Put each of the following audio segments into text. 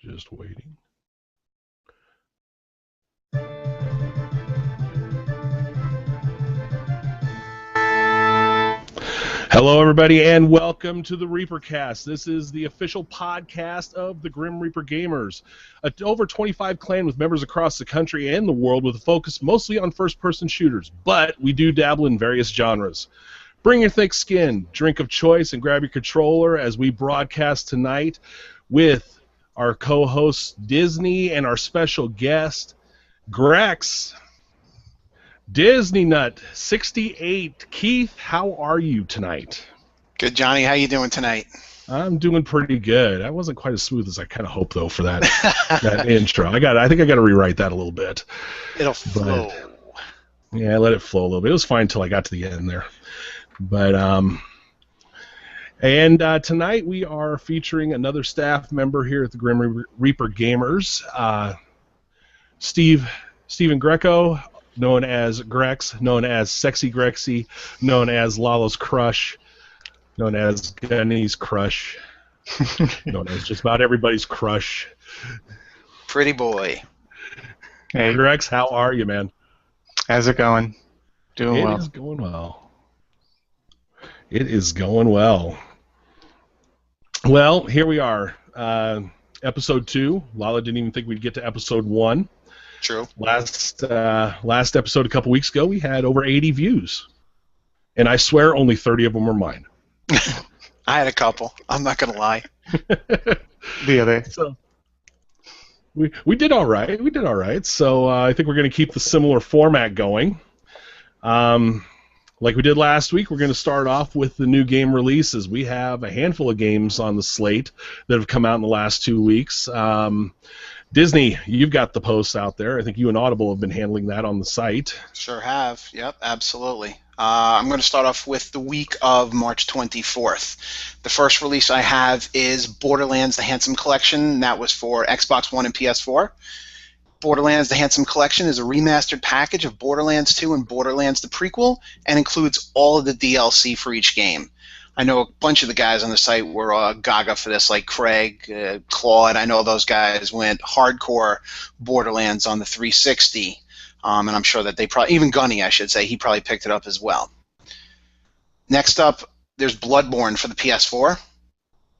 Just waiting. Hello, everybody, and welcome to the Reapercast. This is the official podcast of the Grim Reaper Gamers, a over 25 clan with members across the country and the world with a focus mostly on first-person shooters, but we do dabble in various genres. Bring your thick skin, drink of choice, and grab your controller as we broadcast tonight with our co-host Disney and our special guest, Grex. Disney Nut 68. Keith, how are you tonight? Good, Johnny. How you doing tonight? I'm doing pretty good. I wasn't quite as smooth as I kind of hoped, though, for that that intro. I think I got to rewrite that a little bit. It'll flow. Yeah, let it flow a little bit. It was fine until I got to the end there. But tonight we are featuring another staff member here at the Grim Reaper Gamers, Stephen Greco, known as Grex, known as Sexy Grexy, known as Lalo's Crush, known as Gunny's Crush, known as just about everybody's crush. Pretty boy. Hey, Grex, how are you, man? How's it going? Doing well. It is going well. It is going well. Well, here we are. Episode 2. Lala didn't even think we'd get to episode 1. True. Last episode a couple weeks ago, we had over 80 views. And I swear only 30 of them were mine. I had a couple. I'm not going to lie. The other. So we did all right. We did all right. So I think we're going to keep the similar format going. Like we did last week, we're going to start off with the new game releases. We have a handful of games on the slate that have come out in the last 2 weeks. Disney, you've got the posts out there. I think you and Audible have been handling that on the site. Sure have. Yep, absolutely. I'm going to start off with the week of March 24th. The first release I have is Borderlands: The Handsome Collection, and that was for Xbox One and PS4. Borderlands: The Handsome Collection is a remastered package of Borderlands 2 and Borderlands the prequel, and includes all of the DLC for each game. I know a bunch of the guys on the site were gaga for this, like Craig, Claude. I know those guys went hardcore Borderlands on the 360, and I'm sure that they probably, even Gunny, I should say, he probably picked it up as well. Next up, there's Bloodborne for the PS4.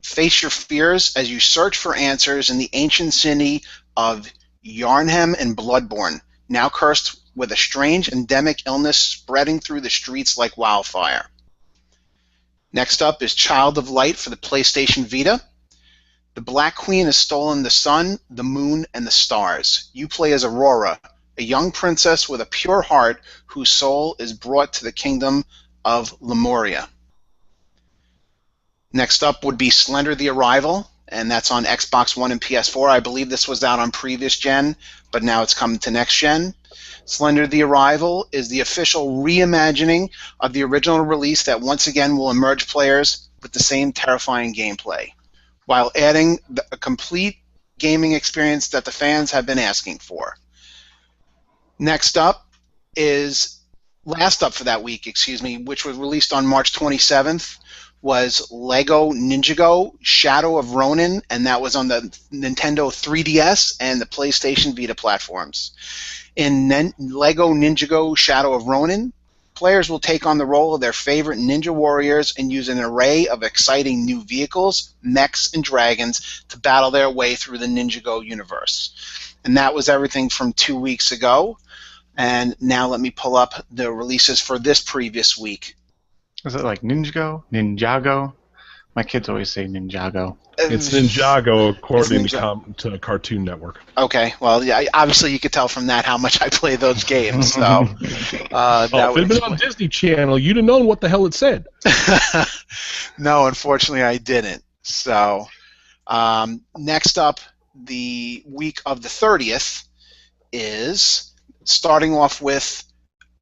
Face your fears as you search for answers in the ancient city of Yarnhem and Bloodborne, now cursed with a strange endemic illness spreading through the streets like wildfire. Next up is Child of Light for the PlayStation Vita. The Black Queen has stolen the sun, the moon, and the stars. You play as Aurora, a young princess with a pure heart whose soul is brought to the kingdom of Lemuria. Next up would be Slender the Arrival, and that's on Xbox One and PS4. I believe this was out on previous gen, but now it's coming to next gen. Slender the Arrival is the official reimagining of the original release that once again will emerge players with the same terrifying gameplay, while adding a complete gaming experience that the fans have been asking for. Next up is, last up for that week, which was released on March 27th, was Lego Ninjago Shadow of Ronin, and that was on the Nintendo 3DS and the PlayStation Vita platforms. In Lego Ninjago Shadow of Ronin, players will take on the role of their favorite ninja warriors and use an array of exciting new vehicles, mechs, and dragons to battle their way through the Ninjago universe. And that was everything from 2 weeks ago. And now let me pull up the releases for this previous week. Is it like Ninjago? My kids always say Ninjago. It's Ninjago, according to Cartoon Network. Okay, well, yeah, obviously you could tell from that how much I play those games. So, if it had been on Disney Channel, you'd have known what the hell it said. No, unfortunately, I didn't. So, next up, the week of the 30th is starting off with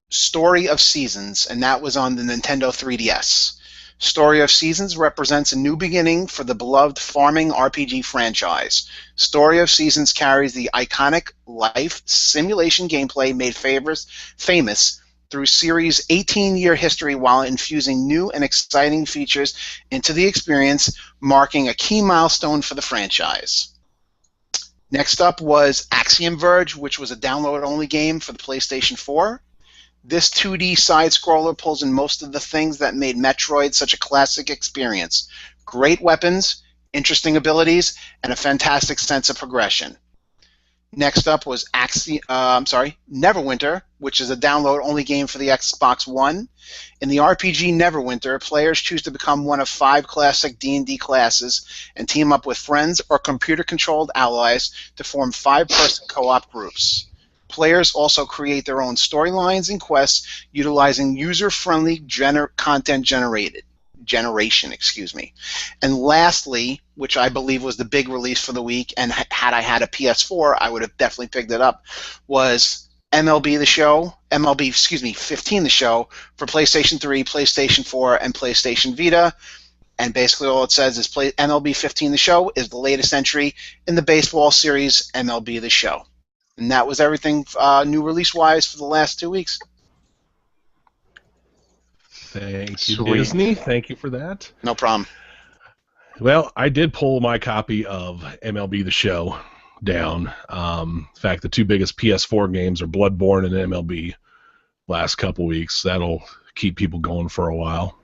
Story of Seasons, and that was on the Nintendo 3DS. Story of Seasons represents a new beginning for the beloved farming RPG franchise. Story of Seasons carries the iconic life simulation gameplay made famous through series' 18-year history while infusing new and exciting features into the experience, marking a key milestone for the franchise. Next up was Axiom Verge, which was a download-only game for the PlayStation 4. This 2D side-scroller pulls in most of the things that made Metroid such a classic experience. Great weapons, interesting abilities, and a fantastic sense of progression. Next up was Neverwinter, which is a download-only game for the Xbox One. In the RPG Neverwinter, players choose to become one of 5 classic D&D classes and team up with friends or computer-controlled allies to form 5-person co-op groups. Players also create their own storylines and quests utilizing user-friendly content generation. And lastly, which I believe was the big release for the week, and had I had a PS4, I would have definitely picked it up, was MLB 15 The Show for PlayStation 3, PlayStation 4, and PlayStation Vita. And basically all it says is MLB 15 The Show is the latest entry in the baseball series MLB The Show. And that was everything new release-wise for the last 2 weeks. Thank you, Sweet. Disney. Thank you for that. No problem. Well, I did pull my copy of MLB The Show down. In fact, the 2 biggest PS4 games are Bloodborne and MLB last couple weeks. That'll keep people going for a while.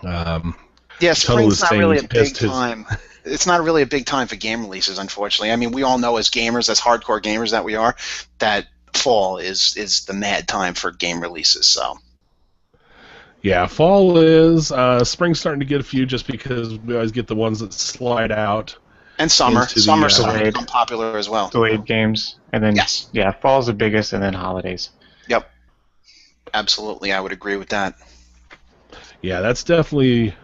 Yeah, spring's not really a big pissed time. It's not really a big time for game releases, unfortunately. I mean, we all know as gamers, as hardcore gamers that we are, that fall is the mad time for game releases. So Yeah, fall is. Spring's starting to get a few just because we always get the ones that slide out. and summer, Into the, summer's starting to delayed- become popular as well. Delayed games, and then Yes. yeah, fall's the biggest, and then holidays. Yep, absolutely, I would agree with that. Yeah, that's definitely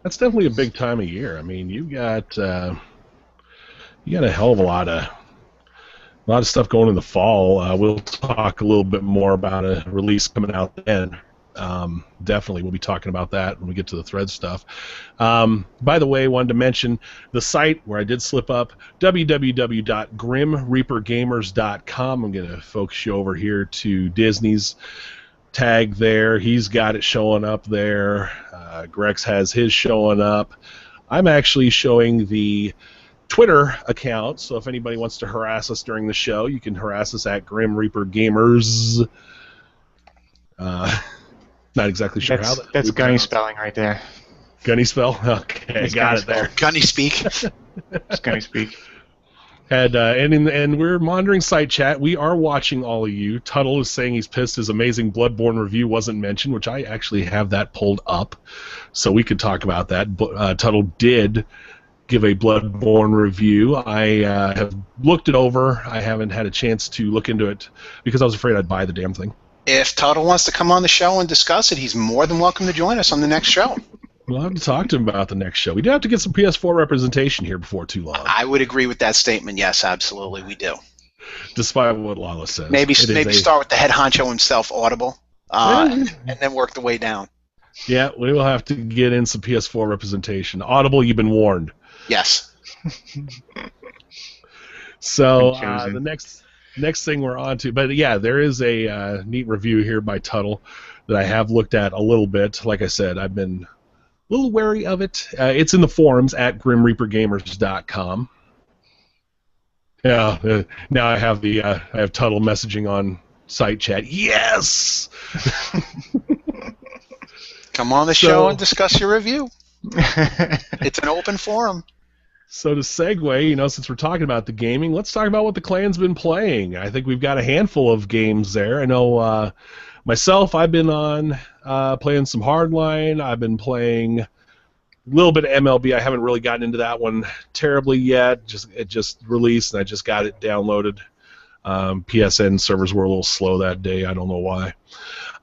a big time of year. I mean, you got a hell of a lot of stuff going in the fall. We'll talk a little bit more about a release coming out then. Definitely, we'll be talking about that when we get to the thread stuff. By the way, wanted to mention the site where I did slip up, www.grimreapergamers.com. I'm going to focus you over here to Disney's tag there. He's got it showing up there. Grex has his showing up. I'm actually showing the Twitter account, so if anybody wants to harass us during the show, you can harass us at Grim Reaper Gamers. Not exactly sure how That's gunny spelling right there. Gunny spell? Okay, That's got gunny it there. Gunny speak. It's gunny speak. And we're monitoring site chat. We are watching all of you. Tuttle is saying he's pissed his amazing Bloodborne review wasn't mentioned, which I actually have that pulled up, so we could talk about that. Tuttle did give a Bloodborne review. I have looked it over. I haven't had a chance to look into it because I was afraid I'd buy the damn thing. If Tuttle wants to come on the show and discuss it, he's more than welcome to join us on the next show. We'll have to talk to him about the next show. We do have to get some PS4 representation here before too long. I would agree with that statement. Yes, absolutely, we do. Despite what Lala says. Maybe start with the head honcho himself, Audible, and then work the way down. Yeah, we will have to get in some PS4 representation. Audible, you've been warned. Yes. So the next thing we're on to, but yeah, there is a neat review here by Tuttle that I have looked at a little bit. Like I said, I've been a little wary of it. It's in the forums at grimreapergamers.com. Yeah, now I have Tuttle messaging on site chat. Yes. Come on the show and discuss your review. It's an open forum. So to segue, since we're talking about the gaming, let's talk about what the clan's been playing. I think we've got a handful of games there. I know myself, I've been on playing some Hardline. I've been playing a little bit of MLB. I haven't really gotten into that one terribly yet. It just released, and I just got it downloaded. PSN servers were a little slow that day. I don't know why.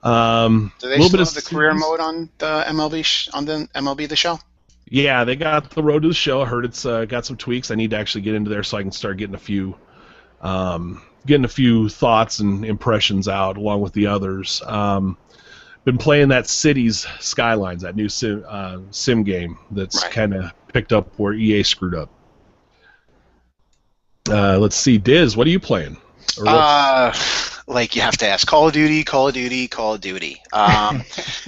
Do they still have the career mode on the MLB The Show? Yeah, they got the road to the show. I heard it's got some tweaks. I need to actually get into there so I can start getting a few thoughts and impressions out along with the others. Been playing that Cities Skylines, that new sim game that's kind of picked up where EA screwed up. Let's see, Diz, what are you playing? like you have to ask Call of Duty, Call of Duty, Call of Duty.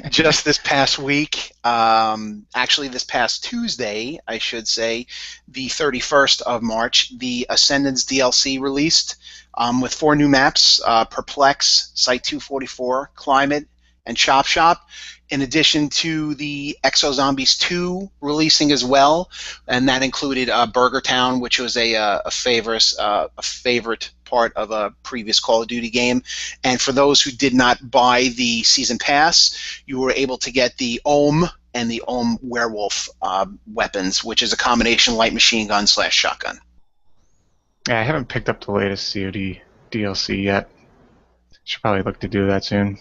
Just this past week, actually this past Tuesday, I should say, the 31st of March, the Ascendance DLC released with 4 new maps, Perplex, Site 244, Climate, and Chop Shop, in addition to the Exo Zombies 2 releasing as well, and that included Burger Town, which was a favorite part of a previous Call of Duty game. And for those who did not buy the season pass, you were able to get the Ohm and the Ohm Werewolf weapons, which is a combination light machine gun / shotgun. Yeah, I haven't picked up the latest COD DLC yet. Should probably look to do that soon.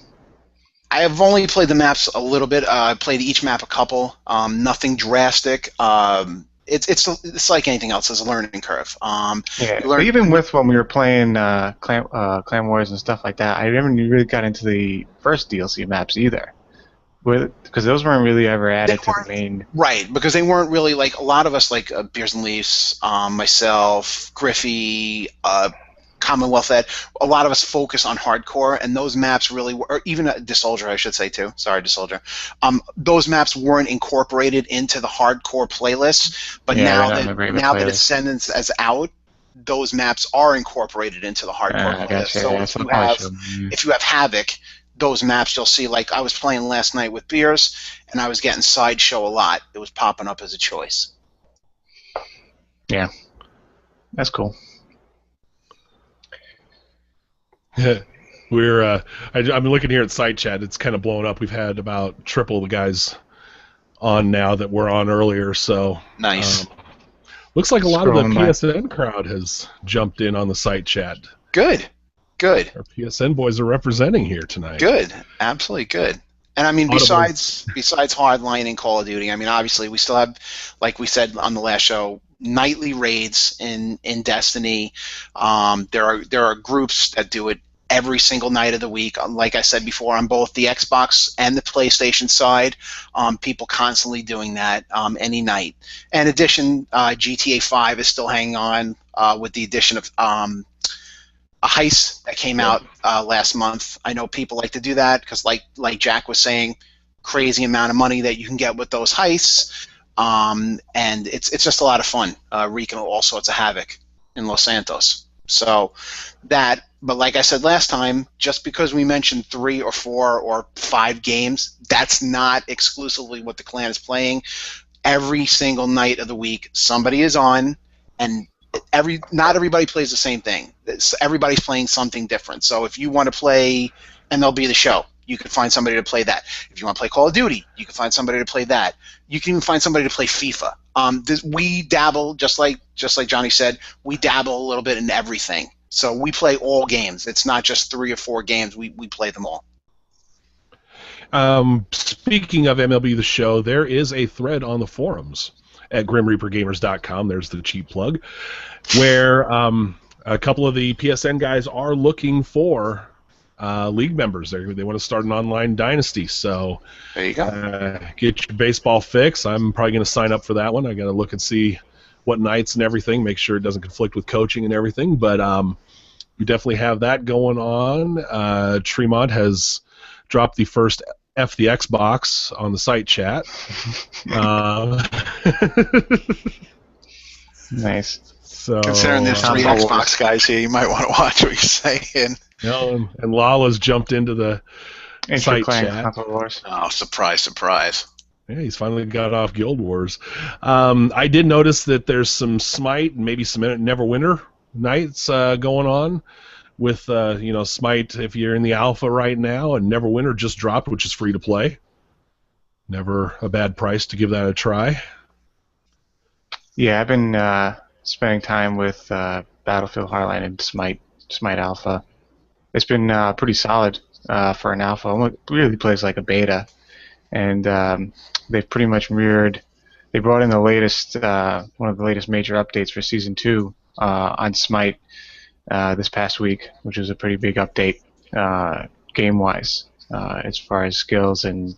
I have only played the maps a little bit. I played each map a couple. Nothing drastic. It's like anything else. There's a learning curve. But even with when we were playing Clan Wars and stuff like that, I never really got into the first DLC maps either, because those weren't really ever added to the main. Right, because they weren't really like a lot of us, like Beers and Leafs, myself, Griffey, Commonwealth Ed, a lot of us focus on hardcore, and those maps really were, or even DeSoldier, I should say too. Sorry, DeSoldier. Those maps weren't incorporated into the hardcore playlists, but now that Ascendance is out, those maps are incorporated into the hardcore playlist. So if you have Havoc, those maps you'll see, like I was playing last night with Beers, and I was getting Sideshow a lot. It was popping up as a choice. Yeah, that's cool. We're I'm looking here at site chat. It's kind of blown up. We've had about triple the guys on now that were on earlier. So nice. Looks like a lot of the PSN crowd has jumped in on the site chat. Good. Our PSN boys are representing here tonight. Good, absolutely good. And I mean, besides Hardline and Call of Duty, I mean, obviously we still have, like we said on the last show, nightly raids in Destiny. There are groups that do it every single night of the week. Like I said before, on both the Xbox and the PlayStation side, people constantly doing that any night. In addition, GTA 5 is still hanging on with the addition of a heist that came out last month. I know people like to do that because, like Jack was saying, crazy amount of money that you can get with those heists, and it's just a lot of fun, wreaking all sorts of havoc in Los Santos. So that, but like I said last time, just because we mentioned 3 or 4 or 5 games, that's not exclusively what the clan is playing. Every single night of the week, somebody is on, and not everybody plays the same thing. Everybody's playing something different. So if you want to play MLB The Show, you can find somebody to play that. If you want to play Call of Duty, you can find somebody to play that. You can even find somebody to play FIFA. We dabble, just like Johnny said, we dabble a little bit in everything. So we play all games. It's not just 3 or 4 games. We play them all. Speaking of MLB The Show, there is a thread on the forums at GrimReaperGamers.com. There's the cheap plug, where a couple of the PSN guys are looking for league members. They want to start an online dynasty. So there you go. Get your baseball fix. I'm probably going to sign up for that one. I got to look and see what nights and everything, make sure it doesn't conflict with coaching and everything. But we definitely have that going on. Tremont has dropped the first F the Xbox on the site chat. Nice. So, considering there's 3 Xbox guys here, you might want to watch what you're saying. And Lala's jumped into the site chat. Oh, surprise. Yeah, he's finally got off Guild Wars. I did notice that there's some Smite and maybe some Neverwinter nights going on with, Smite if you're in the alpha right now, and Neverwinter just dropped, which is free to play. Never a bad price to give that a try. Yeah, I've been spending time with Battlefield Hardline and Smite Alpha. It's been pretty solid for an alpha. It really plays like a beta, and they've pretty much mirrored. They brought in the latest, one of the latest major updates for Season 2 on Smite this past week, which was a pretty big update game-wise as far as skills and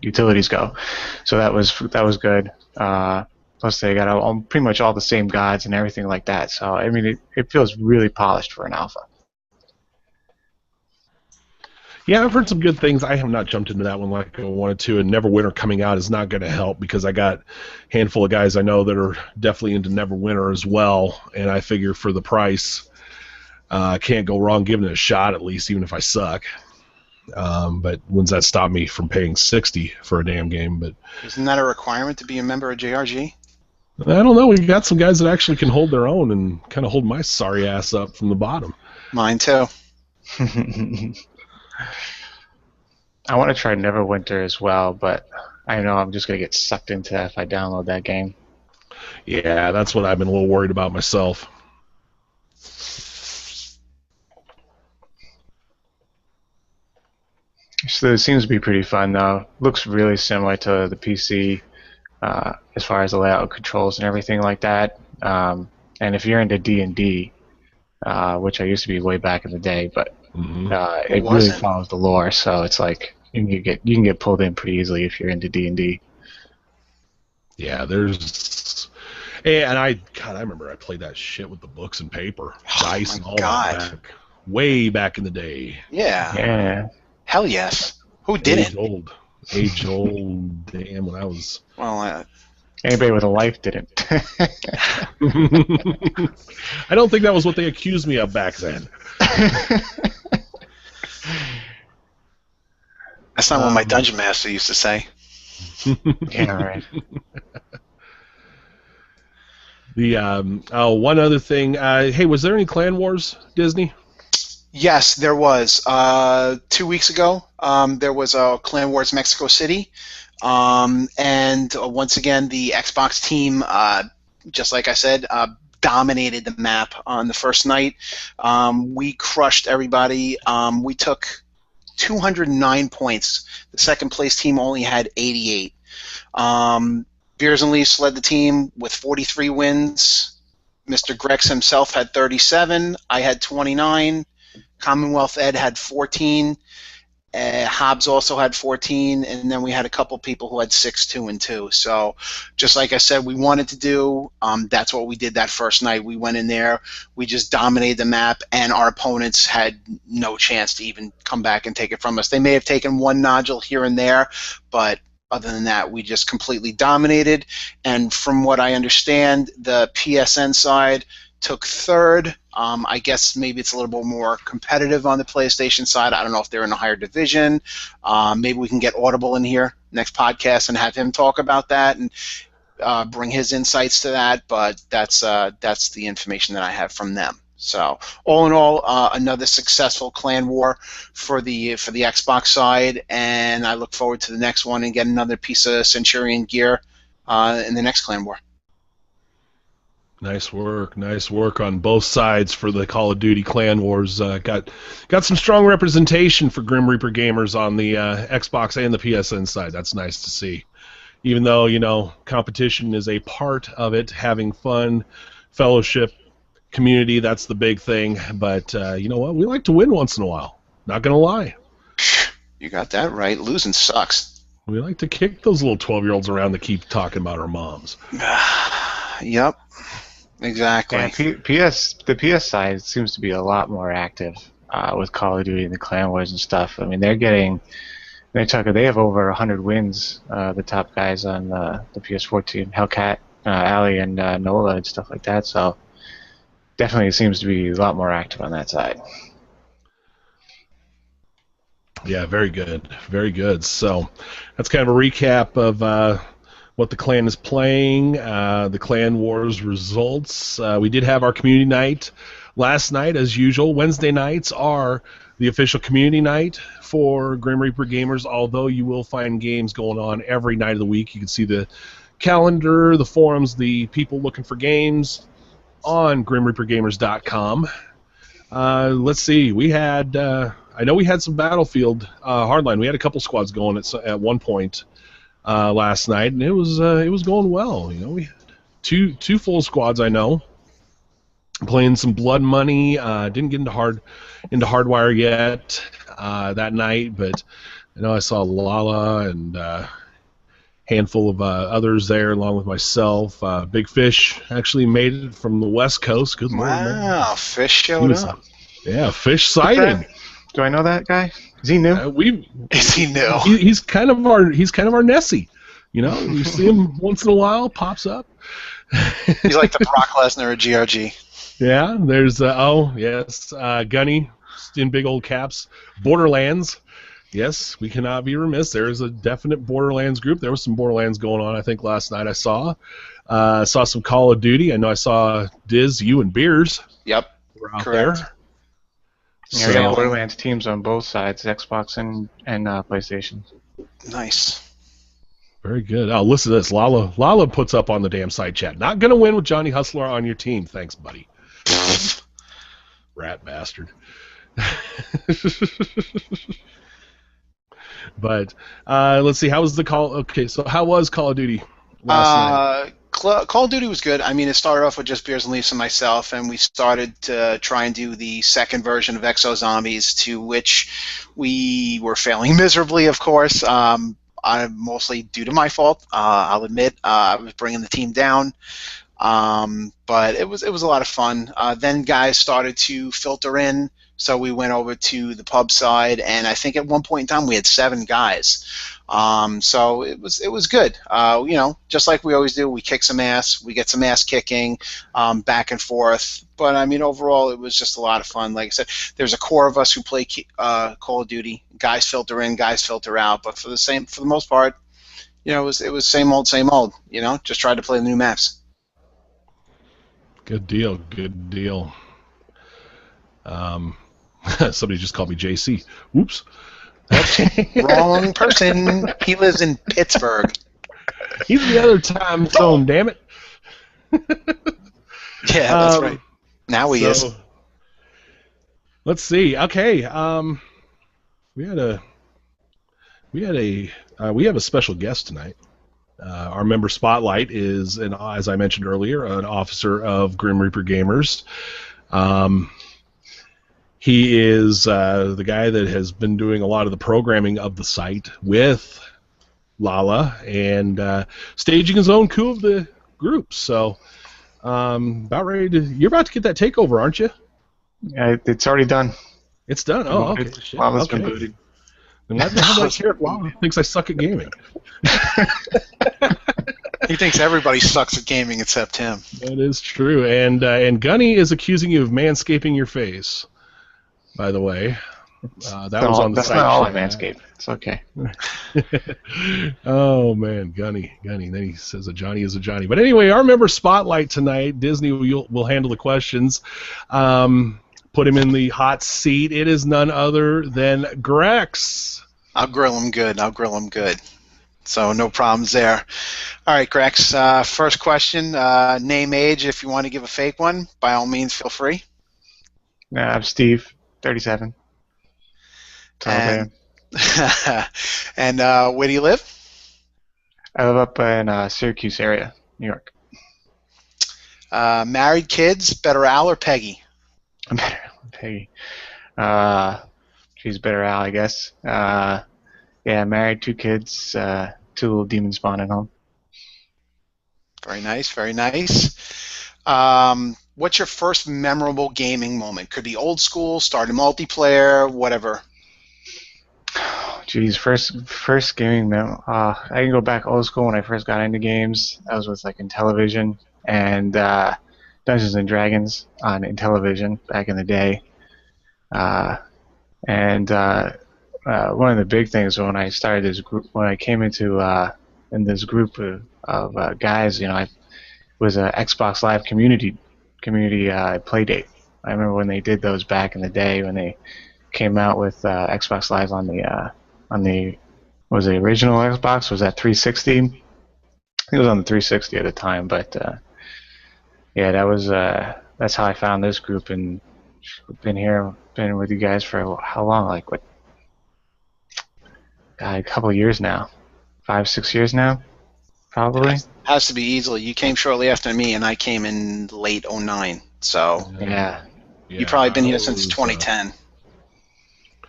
utilities go. So that was good. Plus, they got pretty much all the same gods and everything like that. So I mean, it feels really polished for an alpha. Yeah, I've heard some good things. I have not jumped into that one like I wanted to, and Neverwinter coming out is not going to help because I got a handful of guys I know that are definitely into Neverwinter as well, and I figure for the price, I can't go wrong giving it a shot at least, even if I suck. But when's that stop me from paying $60 for a damn game? But Isn't that a requirement to be a member of JRG? I don't know. We got some guys that actually can hold their own and kind of hold my sorry ass up from the bottom. Mine too. I want to try Neverwinter as well, but I know I'm just going to get sucked into that if I download that game. Yeah, that's what I've been a little worried about myself. So it seems to be pretty fun, though. Looks really similar to the PC as far as the layout controls and everything like that. And if you're into D&D, which I used to be way back in the day, but it really follows the lore, so it's like you can get pulled in pretty easily if you're into D&D. Yeah, there's, and I remember I played that shit with the books and paper, dice, and all that back, way back in the day. Yeah. Hell yes. Who didn't? Age old. Damn, when I was. Well, anybody with a life didn't. I don't think that was what they accused me of back then. That's not what my dungeon master used to say. Yeah, right. The one other thing. Hey, was there any Clan Wars, Disney? Yes, there was. 2 weeks ago, there was a Clan Wars Mexico City. And once again, the Xbox team, just like I said, dominated the map on the first night. We crushed everybody. We took 209 points. The second place team only had 88. Beers and Leafs led the team with 43 wins. Mr. Grex himself had 37. I had 29. Commonwealth Ed had 14. Hobbs also had 14, and then we had a couple people who had 6, 2, and 2. So just like I said, we wanted to do, that's what we did that first night. We went in there, we just dominated the map, and our opponents had no chance to even come back and take it from us. They may have taken one nodule here and there, but other than that, we just completely dominated. And from what I understand, the PSN side took third. I guess maybe it's a little bit more competitive on the PlayStation side. I don't know if they're in a higher division. Maybe we can get Audible in here next podcast and have him talk about that and bring his insights to that. But that's the information that I have from them. So all in all, another successful clan war for the Xbox side, and I look forward to the next one and get another piece of Centurion gear in the next clan war. Nice work on both sides for the Call of Duty Clan Wars. Got some strong representation for Grim Reaper gamers on the Xbox and the PSN side. That's nice to see. Even though, competition is a part of it, having fun, fellowship, community, that's the big thing. But you know what? We like to win once in a while. Not going to lie. You got that right. Losing sucks. We like to kick those little 12-year-olds around that keep talking about our moms. Yep. Exactly. Yeah, the PS side seems to be a lot more active with Call of Duty and the Clan Wars and stuff. I mean, they have over 100 wins, the top guys on the PS4 team, Hellcat, Ali, and Nola and stuff like that. So definitely it seems to be a lot more active on that side. Yeah, very good. Very good. So that's kind of a recap of what the clan is playing, the Clan Wars results. We did have our community night last night, as usual. Wednesday nights are the official community night for Grim Reaper gamers, although you will find games going on every night of the week. You can see the calendar, the forums, the people looking for games on GrimReaperGamers.com. Let's see. We had, I know we had some Battlefield Hardline. We had a couple squads going at one point last night, and it was going well. We had two full squads. I know, playing some Blood Money. Didn't get into Hardwire yet that night, but I saw Lala and handful of others there, along with myself. Big Fish actually made it from the West Coast. Good Lord, man. Wow, Fish showed up. Yeah, Fish sighting. Do I know that guy? Is he new? Is he new? He's kind of our Nessie. You know, you see him once in a while, pops up. He's like the Brock Lesnar of GRG. Yeah, there's Gunny in big old caps. Borderlands. Yes, we cannot be remiss. There is a definite Borderlands group. There was some Borderlands going on, I think, last night I saw. Saw some Call of Duty. I know I saw Diz, you, and Beers. Yep, were out correct. there. Yeah, we got Borderlands teams on both sides, Xbox and PlayStation. Nice. Very good. Oh, listen to this. Lala puts up on the damn side chat. Not going to win with Johnny Hustler on your team. Thanks, buddy. Rat bastard. But let's see. How was the call? Okay, so how was Call of Duty last night? Call of Duty was good. I mean, it started off with just Beers and Leafs and myself, and we started to try and do the second version of Exo Zombies, to which we were failing miserably, of course. Mostly due to my fault. I'll admit, I was bringing the team down, but it was a lot of fun. Then guys started to filter in, so we went over to the pub side, and I think at one point in time we had 7 guys. So it was good. Just like we always do, we kick some ass, we get some ass kicking, back and forth. But I mean, overall, it was just a lot of fun. Like I said, there's a core of us who play Call of Duty. Guys filter in, guys filter out. But for the most part, it was same old, same old. Just tried to play the new maps. Good deal. Good deal. Somebody just called me JC. Whoops. Wrong person. He lives in Pittsburgh. He's the other time zone, damn it. Yeah, that's right. Now he is. Let's see. Okay. We have a special guest tonight. Our member spotlight is, as I mentioned earlier, an officer of Grim Reaper Gamers. He is the guy that has been doing a lot of the programming of the site with Lala and staging his own coup of the group. So, you're about to get that takeover, aren't you? Yeah, it's already done. It's done. Oh, okay. Lala's been booted. And why the hell do I care if Lala thinks I suck at gaming? He thinks everybody sucks at gaming except him. That is true. And Gunny is accusing you of manscaping your face. By the way, that was on the site. That's not all I manscape. It's okay. Oh man, Gunny. Then he says a Johnny is a Johnny. But anyway, our member spotlight tonight. Disney will handle the questions. Put him in the hot seat. It is none other than Grex. I'll grill him good. So no problems there. All right, Grex. First question: name, age. If you want to give a fake one, by all means, feel free. I'm Steve, 37. And where do you live? I live up in Syracuse area, New York. Married, kids, better Al or Peggy? Better Peggy. She's better Al, I guess. Yeah, married, 2 kids, 2 little demons spawn at home. Very nice, very nice. What's your first memorable gaming moment? Could be old school, started multiplayer, whatever. Geez, first gaming mem. I can go back old school when I first got into games. That was with like Intellivision and Dungeons and Dragons on Intellivision back in the day. And one of the big things when I started this group, when I came into in this group of guys, I was a Xbox Live community play date. I remember when they did those back in the day when they came out with Xbox Live on the was the original Xbox, was that 360? I think it was on the 360 at the time, but yeah, that's how I found this group, and been with you guys for how long? Like what? God, a couple of years now, 5-6 years now, probably. Has to be easily. You came shortly after me, and I came in late 2009. So yeah, you've probably been here since 2010.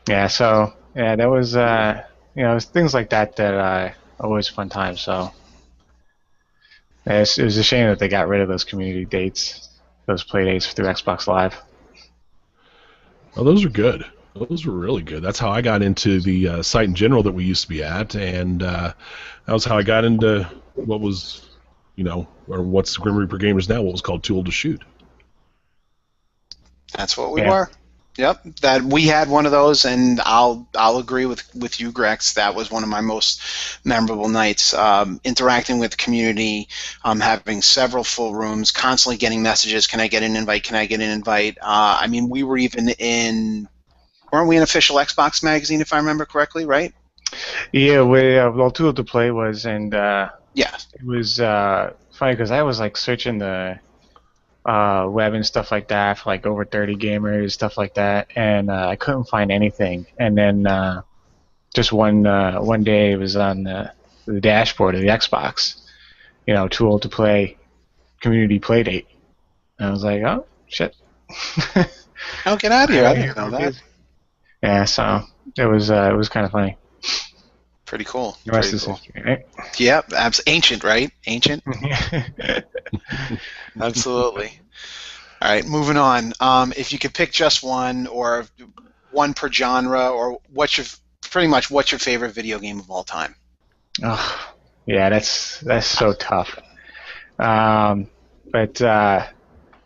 Yeah, so yeah, that was it was things like that always fun times. So yeah, it was a shame that they got rid of those community dates, those play dates through Xbox Live. Oh, those are good. Those were really good. That's how I got into the site in general that we used to be at, and that was how I got into what was, or what's Grim Reaper Gamers now, what was called Too Old to Shoot. That's what we were. Yep, that we had one of those, and I'll agree with you, Grex. That was one of my most memorable nights. Interacting with the community, having several full rooms, constantly getting messages. Can I get an invite? Can I get an invite? I mean, we were even weren't we in official Xbox magazine, if I remember correctly, right? Yeah, well, Too Old to Play was, and yeah, it was funny because I was like searching the web and stuff like that for like over 30 gamers, stuff like that, and I couldn't find anything. And then just one day it was on the dashboard of the Xbox, Too Old to Play community play date. And I was like, oh shit. Oh, get out of here! I didn't know that. Yeah, so it was kind of funny. Pretty cool. The rest is history, right? Yep, ancient, right? Ancient. Absolutely. All right, moving on. If you could pick just one, or one per genre, or what's your favorite video game of all time? Oh, yeah, that's so tough. But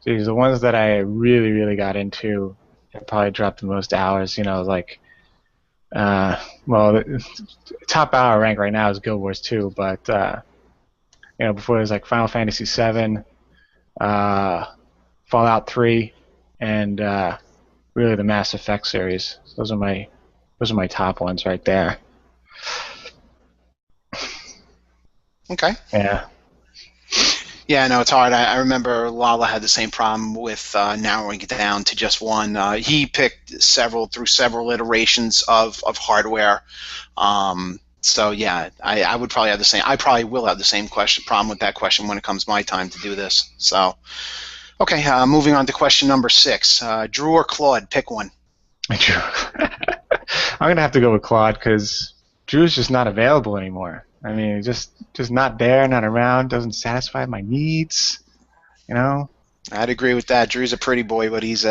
geez, the ones that I really, really got into, I probably dropped the most hours. Like, well, the top hour rank right now is Guild Wars 2, but before it was like Final Fantasy 7. Fallout 3, and really the Mass Effect series. Those are my top ones right there. Okay. Yeah. Yeah, no, it's hard. I remember Lala had the same problem with narrowing it down to just one. He picked through several iterations of hardware. So yeah, I would probably have the same. I probably will have the same problem with that question when it comes my time to do this. So, okay, moving on to question number 6. Drew or Claude, pick one. Drew. I'm gonna have to go with Claude because Drew's just not available anymore. I mean, just not there, not around. Doesn't satisfy my needs. I'd agree with that. Drew's a pretty boy, but he's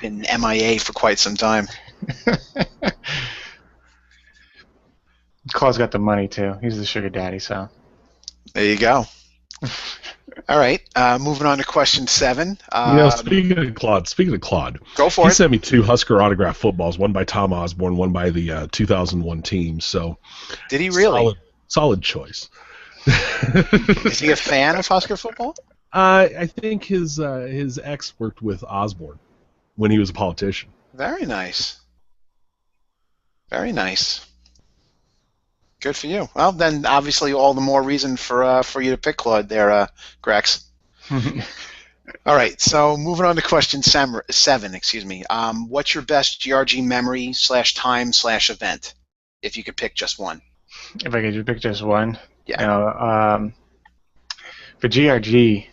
been MIA for quite some time. Claude's got the money too. He's the sugar daddy, so. There you go. All right, moving on to question 7. Speaking of Claude, go for it. He sent me 2 Husker autograph footballs, one by Tom Osborne, one by the 2001 team. So, did he really? Solid choice. Is he a fan of Husker football? I think his ex worked with Osborne when he was a politician. Very nice. Very nice. Good for you. Well, then obviously all the more reason for you to pick Claude there, Grex. All right, so moving on to question 7. Excuse me. What's your best GRG memory /time/event? If you could pick just one. If I could pick just one. Yeah. For GRG,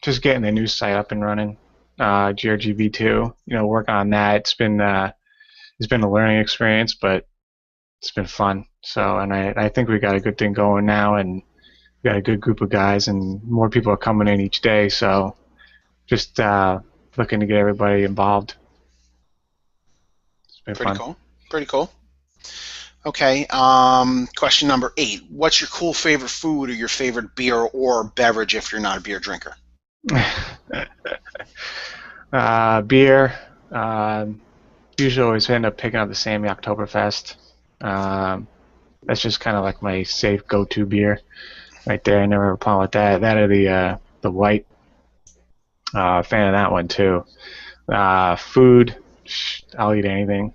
just getting the new site up and running. GRG V2. Work on that. It's been a learning experience, but it's been fun. So, and I think we got a good thing going now, and we got a good group of guys, and more people are coming in each day. So, just looking to get everybody involved. It's been fun. Pretty cool. Okay. Question number 8. What's your cool favorite food or your favorite beer or beverage if you're not a beer drinker? Beer. Usually always end up picking up the Sammy Oktoberfest. That's just kind of like my safe go-to beer right there. I never have a problem with that. That or the white. Fan of that one too. Food, I'll eat anything.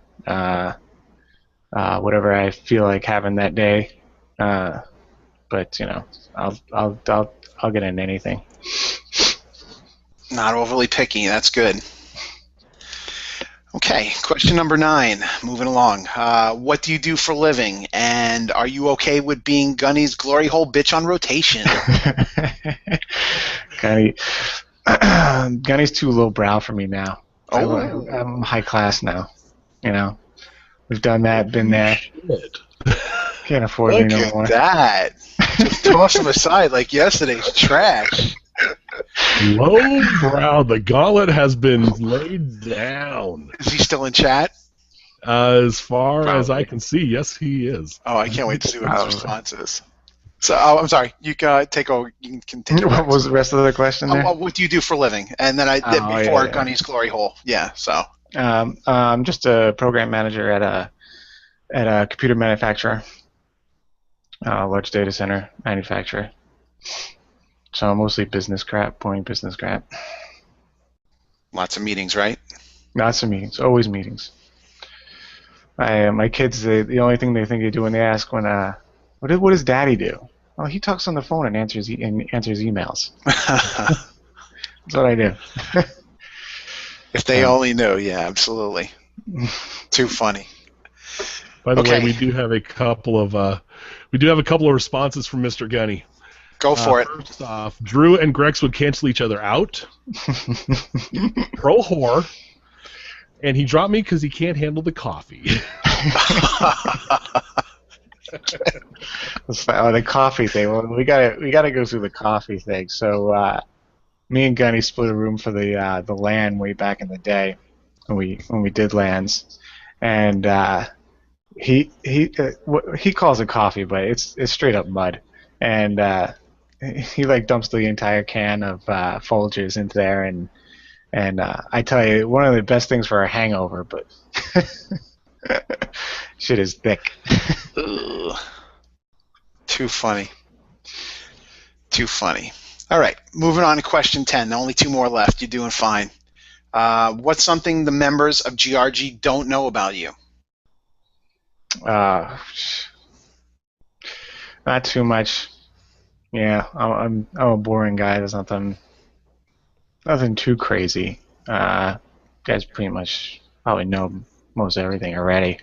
Whatever I feel like having that day. But I'll get into anything. Not overly picky. That's good. Okay, question number 9. Moving along. What do you do for a living? And are you okay with being Gunny's glory hole bitch on rotation? Gunny's too lowbrow for me now. Oh. I'm high class now. We've done that, been there. Can't afford me no more. Look at that. Just toss him aside like yesterday's trash. Low brow. The gauntlet has been laid down. Is he still in chat? As far as I Probably. can see, yes, he is. Oh, I can't wait to see what his Probably. response is. So, I'm sorry. You can take over. You can continue. What was the rest of the question there? What do you do for a living? And then before Gunny's glory hole. Yeah. So. I'm just a program manager at a computer manufacturer, large data center manufacturer. So mostly business crap, boring business crap. Lots of meetings, right? Lots of meetings, always meetings. My kids, the only thing they think they do when they ask what does Daddy do? Oh, he talks on the phone and answers emails. That's what I do. If they only knew, yeah, absolutely. Too funny. By the way, we do have a couple of responses from Mr. Gunny. Go for it. First off, Drew and Grex would cancel each other out. Pro whore. And he dropped me because he can't handle the coffee. The coffee thing. Well, we gotta go through the coffee thing. So me and Gunny split a room for the LAN way back in the day when we did LANs, and he calls it coffee, but it's straight up mud, and he like dumps the entire can of Folgers into there, and I tell you, one of the best things for a hangover, but shit is thick. Ugh. Too funny. Too funny. All right, moving on to question 10. Only 2 more left. You're doing fine. What's something the members of GRG don't know about you? Not too much. Yeah, I'm a boring guy. There's nothing too crazy. Guys pretty much probably know most everything already.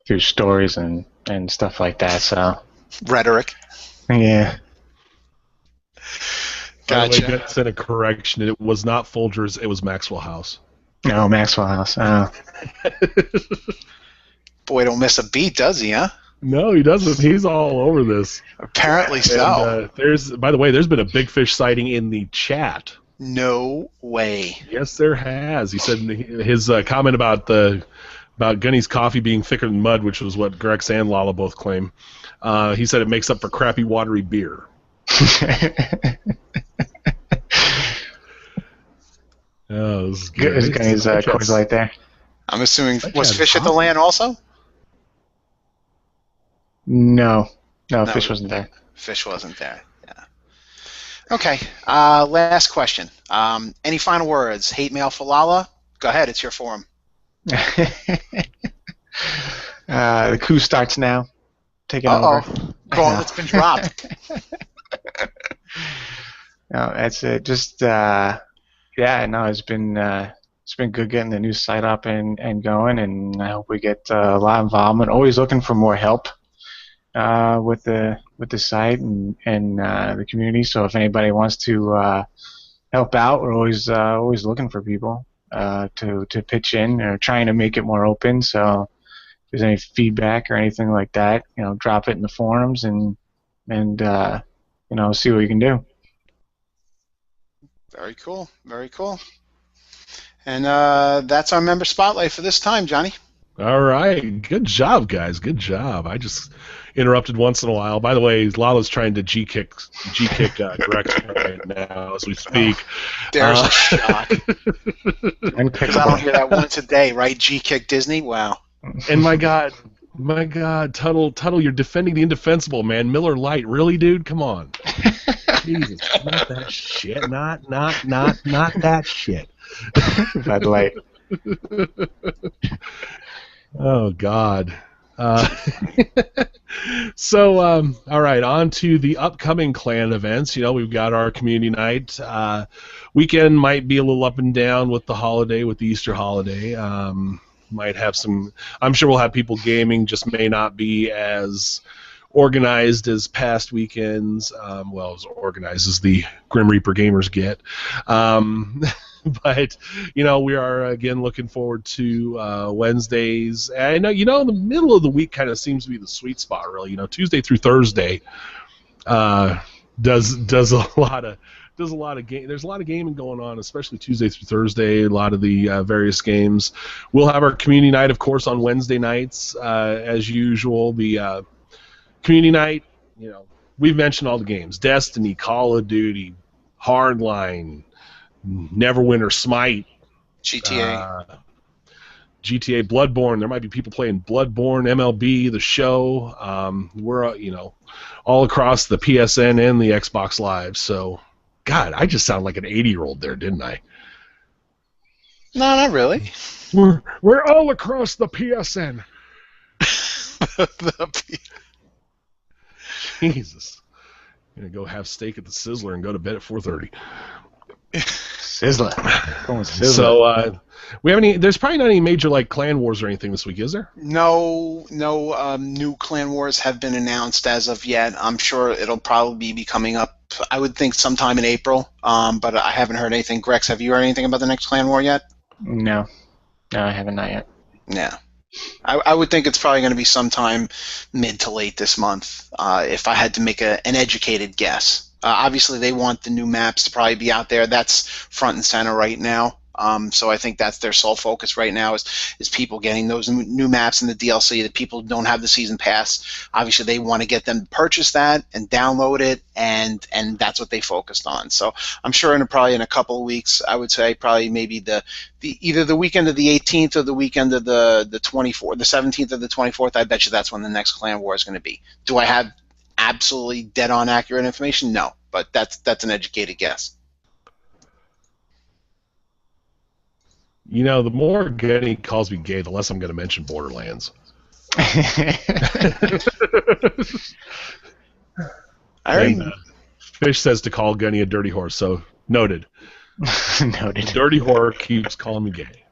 Through stories and stuff like that. So Rhetoric. yeah. Gotcha. By the way, I said a correction. It was not Folgers. It was Maxwell House. No, Maxwell House. Oh. Boy, don't miss a beat, does he, huh? No, he doesn't. He's all over this. Apparently so. And, by the way, there's been a big fish sighting in the chat. No way. Yes, there has. He said his comment about Gunny's coffee being thicker than mud, which was what Grex and Lala both claim. He said it makes up for crappy, watery beer. Oh, this is good. Is Gunny's Coors Light there? I'm assuming, was Fish at the LAN also? No, Fish wasn't there. Fish wasn't there. Yeah. Okay. Last question. Any final words? Hate mail for Lala? Go ahead. It's your forum. The coup starts now. Taking over. Gauntlet's been dropped. No, that's it. Just it's been good getting the new site up and going, and I hope we get a lot of involvement. Always looking for more help with the site and the community. So if anybody wants to help out, we're always looking for people to pitch in or trying to make it more open. So if there's any feedback or anything like that, drop it in the forums and see what you can do. Very cool. Very cool. And that's our member spotlight for this time, Johnny. All right. Good job, guys. Good job. I just interrupted once in a while. By the way, Lala's trying to G-kick Grex right now as we speak. There's a shot. Because I don't hear that once a day, right? G-kick Disney? Wow. And my God, Tuttle, you're defending the indefensible, man. Miller Lite, really, dude? Come on. Jesus, not that shit. Not that shit. Bud Light. Oh God. So, all right, on to the upcoming clan events. We've got our community night. Weekend might be a little up and down with the holiday, with the Easter holiday. Might have some. I'm sure we'll have people gaming. Just may not be as organized as past weekends. As organized as the Grim Reaper gamers get. But we are again looking forward to Wednesdays. I know the middle of the week kind of seems to be the sweet spot, really. Tuesday through Thursday does a lot of game. There's a lot of gaming going on, especially Tuesday through Thursday. A lot of the various games. We'll have our community night, of course, on Wednesday nights as usual. The community night, we've mentioned all the games: Destiny, Call of Duty, Hardline, Neverwinter, Smite, GTA. GTA, Bloodborne. There might be people playing Bloodborne, MLB, the show. We're all across the PSN and the Xbox Live. So, God, I just sound like an 80-year-old there, didn't I? No, not really. We're all across the PSN. Jesus. I'm gonna go have steak at the Sizzler and go to bed at 4:30. Sizzler. Going Sizzler. So there's probably not any major clan wars or anything this week, is there? No new clan wars have been announced as of yet. I'm sure it'll probably be coming up, I would think, sometime in April, but I haven't heard anything. Grex, have you heard anything about the next clan war yet? No, I haven't, not yet. Yeah. I would think it's probably going to be sometime mid to late this month, if I had to make an educated guess. Obviously, they want the new maps to probably be out there. That's front and center right now. So I think that's their sole focus right now is people getting those new maps in the DLC. That people who don't have the season pass, obviously they want to get them to purchase that and download it, and that's what they focused on. So I'm sure in a couple of weeks, I would say probably maybe either the weekend of the 18th or the weekend of the 24th, the 17th or the 24th. I bet you that's when the next clan war is going to be. Do I have absolutely dead on accurate information? No, but that's an educated guess. The more Gunny calls me gay, the less I'm going to mention Borderlands. Fish says to call Gunny a dirty horse, so noted. Noted. Dirty whore keeps calling me gay.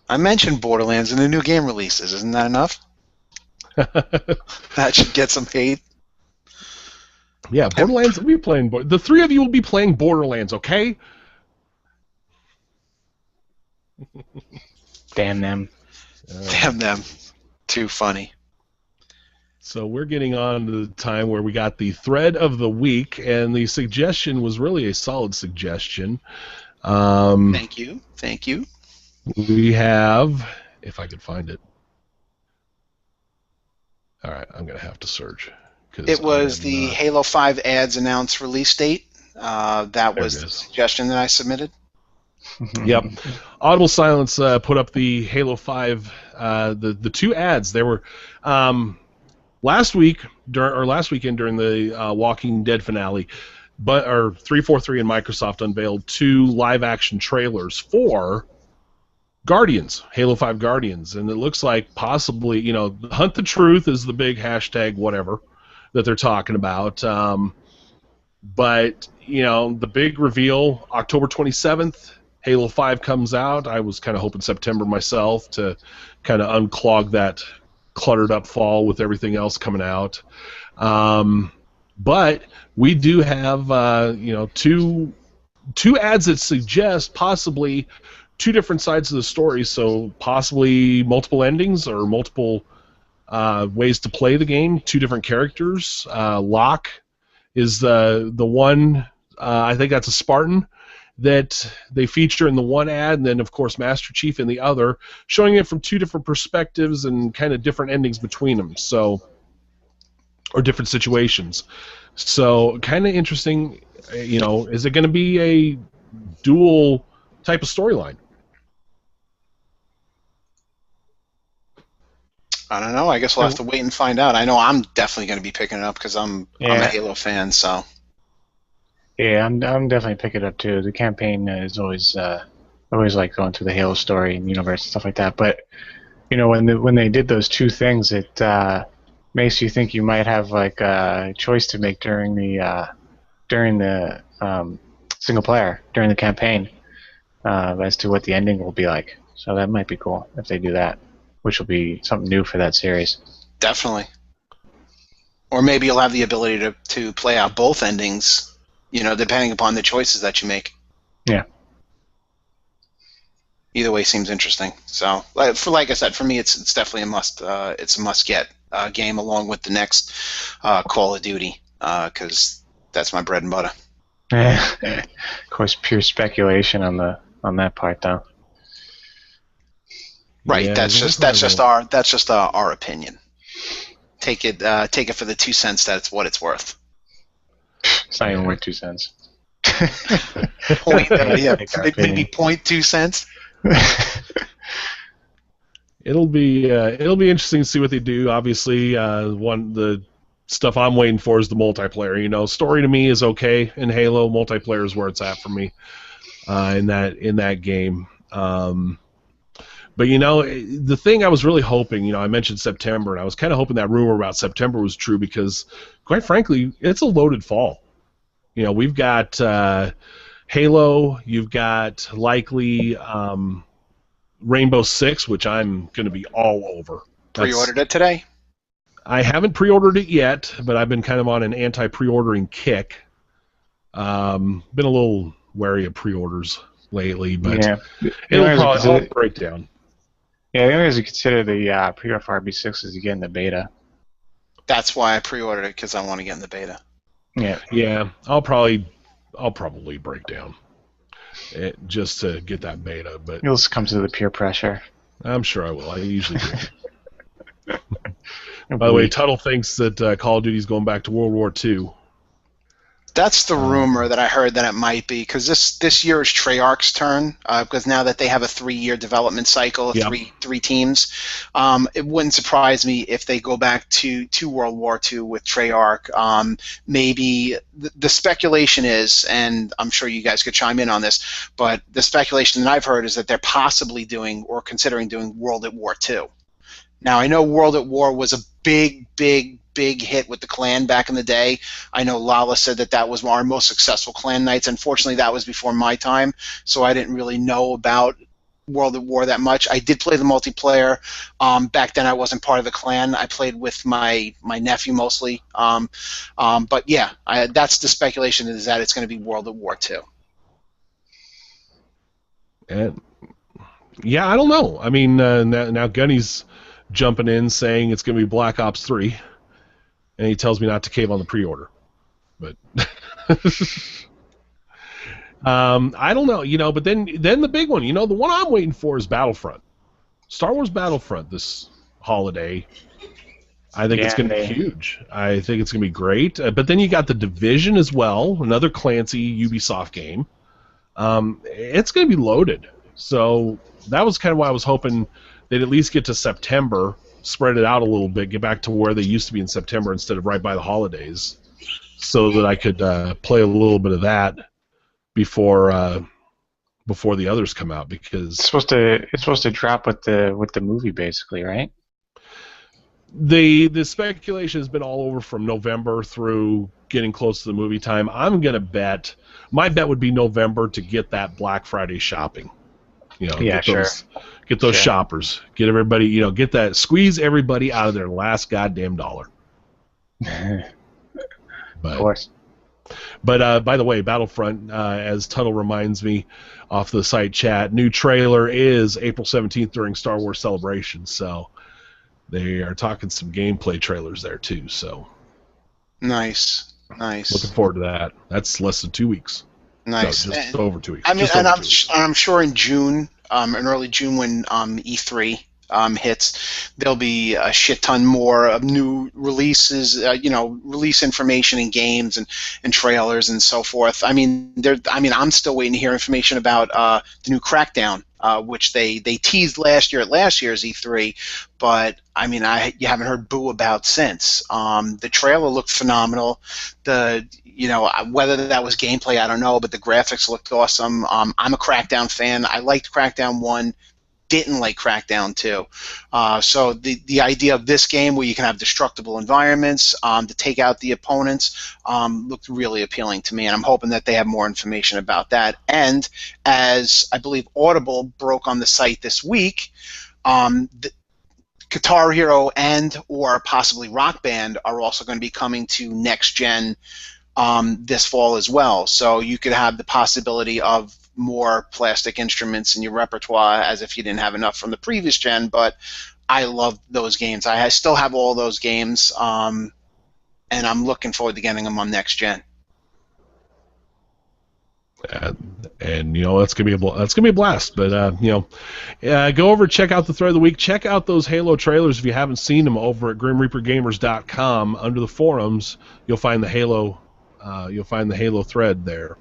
I mentioned Borderlands in the new game releases. Isn't that enough? That should get some hate. Yeah, Borderlands. We'll be playing. The three of you will be playing Borderlands, okay? Damn them. Damn them. Too funny. So we're getting on to the time where we got the thread of the week, and the suggestion was really a solid suggestion. Thank you. We have, if I could find it. All right, I'm going to have to search. It was the Halo 5 ads announced release date. That was the suggestion that I submitted. Yep. Audible Silence put up the Halo 5, the two ads. They were last weekend during the Walking Dead finale, but 343 and Microsoft unveiled two live-action trailers for Guardians, Halo 5 Guardians, and it looks like possibly, Hunt the Truth is the big hashtag whatever that they're talking about. But, the big reveal, October 27th, Halo 5 comes out. I was kind of hoping September myself to kind of unclog that cluttered up fall with everything else coming out. But we do have, two ads that suggest possibly two different sides of the story, so possibly multiple endings or multiple ways to play the game, two different characters. Locke is the one, I think that's a Spartan, that they feature in the one ad, and then, of course, Master Chief in the other, showing it from two different perspectives and kind of different endings between them, or different situations. So, kind of interesting, is it going to be a dual type of storyline? I don't know. I guess we'll have to wait and find out. I know I'm definitely going to be picking it up because I'm a Halo fan, so... Yeah, I'm definitely picking it up too. The campaign is always like going through the Halo story and universe and stuff like that. But when they did those two things, it makes you think you might have a choice to make during the single player during the campaign as to what the ending will be like. So that might be cool if they do that, which will be something new for that series. Definitely. Or maybe you'll have the ability to play out both endings. Depending upon the choices that you make. Yeah. Either way seems interesting. So, like I said, for me, it's definitely a must. It's a must-get game along with the next Call of Duty. because that's my bread and butter. Of course, pure speculation on that part, though. Right. Yeah, That's they just probably won't. our opinion. Take it for the 2 cents that's what it's worth. It's not even worth 2 cents. Point, yeah, Take our maybe opinion. 0.2 cents. It'll be interesting to see what they do. Obviously, the stuff I'm waiting for is the multiplayer. Story to me is okay in Halo. Multiplayer is where it's at for me in that game. But the thing I was really hoping, I mentioned September, and I was kind of hoping that rumor about September was true because, quite frankly, it's a loaded fall. We've got Halo, you've got likely Rainbow Six, which I'm going to be all over. Pre-ordered it today. I haven't pre-ordered it yet, but I've been kind of on an anti-pre-ordering kick. Been a little wary of pre-orders lately, but Yeah. I'll break down. Yeah, the only reason you consider the pre-order for RB6 is you get in the beta. That's why I pre-ordered it, because I want to get in the beta. Yeah. I'll probably break down just to get that beta, but You'll succumb to the peer pressure. I'm sure I will. I usually do. By the way, Tuttle thinks that Call of Duty's going back to World War II. That's the rumor that I heard that it might be, because this year is Treyarch's turn, because now that they have a 3-year development cycle, three teams, it wouldn't surprise me if they go back to World War II with Treyarch. Maybe the speculation is, and I'm sure you guys could chime in on this, but the speculation that I've heard is that they're possibly doing or considering doing World at War II. Now, I know World at War was a big hit with the clan back in the day. I know Lala said that was our most successful clan nights. Unfortunately, that was before my time, so I didn't really know about World at War that much. I did play the multiplayer. Back then, I wasn't part of the clan. I played with my nephew mostly. But yeah, that's the speculation, is that it's going to be World at War 2. And yeah, I don't know. I mean, now Gunny's jumping in saying it's going to be Black Ops 3. And he tells me not to cave on the pre-order, but I don't know, But then the big one, the one I'm waiting for is Battlefront, Star Wars Battlefront this holiday. I think it's going to be huge. I think it's going to be great. But then you got the Division as well, another Clancy Ubisoft game. It's going to be loaded. So that was kind of why I was hoping they'd at least get to September. Spread it out a little bit, get back to where they used to be in September instead of right by the holidays, so that I could play a little bit of that before the others come out. Because it's supposed to drop with the movie, basically, right? The speculation has been all over from November through getting close to the movie time. I'm gonna bet my bet would be November to get that Black Friday shopping. Get those shoppers. Get everybody, squeeze everybody out of their last goddamn dollar. Of course. But by the way, Battlefront, as Tuttle reminds me off the site chat, new trailer is April 17th during Star Wars Celebration. So they are talking some gameplay trailers there too. So nice. Looking forward to that. That's less than 2 weeks. Nice. No, just over 2 weeks. I mean, and I'm sure in June, in early June, when E3 hits, there'll be a shit ton more of new releases, release information in games and trailers and so forth. I mean, I'm still waiting to hear information about the new Crackdown, which they teased last year at last year's E3, but I mean, you haven't heard boo about since. The trailer looked phenomenal. Whether that was gameplay, I don't know, but the graphics looked awesome. I'm a Crackdown fan. I liked Crackdown 1. Didn't like Crackdown 2. So the idea of this game where you can have destructible environments to take out the opponents looked really appealing to me, and I'm hoping that they have more information about that. And as I believe Audible broke on the site this week, Guitar Hero and or possibly Rock Band are also going to be coming to next gen this fall as well. So you could have the possibility of more plastic instruments in your repertoire, as if you didn't have enough from the previous gen. But I love those games. I still have all those games, and and I'm looking forward to getting them on next gen. And that's gonna be a blast. But go over, check out the thread of the week. Check out those Halo trailers if you haven't seen them over at GrimReaperGamers.com. Under the forums, you'll find the Halo thread there.